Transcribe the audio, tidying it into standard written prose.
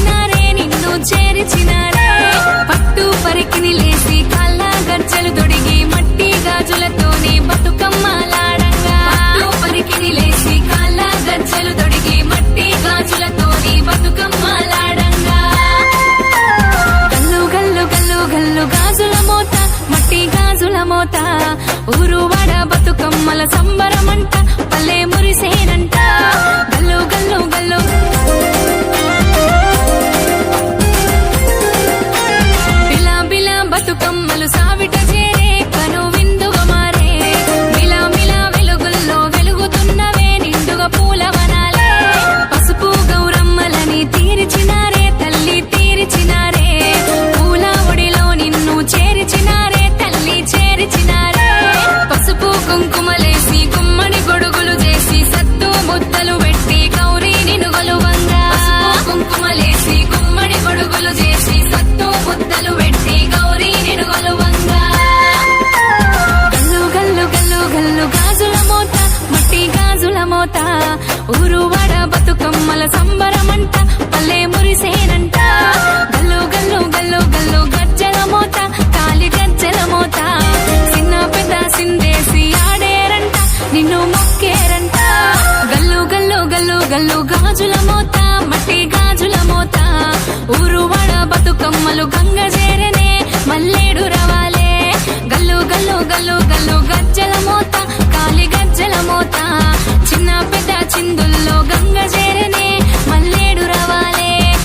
తీరిచినారే నిన్ను చేరిచినారే పట్టు పరికిని లేసి కళ్ళ గజ్జలు తొడిగి మట్టి గాజులతోనే బతుకమ్మలాడంగా పట్టు పరికిని లేసి కళ్ళ గజ్జలు తొడిగి మట్టి గాజులతోనే బతుకమ్మలాడంగా గల్లు గల్లు గల్లు గల్లు గాజుల మోత మట్టి గాజుల మోత ఊరువాడ బతుకమ్మల సంబరమంట పల్లె మురిసేనంట గల్లు గల్లు గల్లు బిలా బిలా బతుకమ్మలు సావిట చేరే కను విందుగా మారే మిలా మిలా వెలుగుల్లో వెలుగుతున్నవే నిండుగా పూలవనాలే పసుపు గౌరమ్మలని తీరిచినారే తల్లి తీరిచినారే పూల ఒడిలో నిన్ను చేరిచినారే తల్లి చేరిచినారే పసుపు కుంకుమలేసి గుమ్మడి గొడుగులు చేసి సత్తు ముద్దలు పెట్టి గౌరీ నిన్ను గొలువంగా పసుపు కుంకుమలేసి గుమ్మడి గొడుగులు చేసి సత్తు ముద్దలు పెట్టి గౌరీ నిన్ను గొలువంగా గల్లు గల్లు గల్లు గల్లు గాజుల మోత మట్టి గాజుల మోత ఊరువాడ బతుకమ్మల సంబరమంట పల్లె మురిసేనంట గల్లు గల్లు గల్లు గల్లు గజ్జల మోత కాలి గజ్జల మోత చిన్న పెద్ద సిందేసి ఆడేరంట నిన్ను మొక్కేరంట గల్లు గల్లు గల్లు గల్లు గాజుల మోత మట్టి గాజుల మోత ఊరువాడ బతుకమ్మలు గంగ చేరనే మల్లేడు రవాలే గల్లు గల్లు గల్లు గల్లు గజ్జల మోత కాలి గజ్జల మోత చిన్న పెద్ద చిందుల్లో గంగ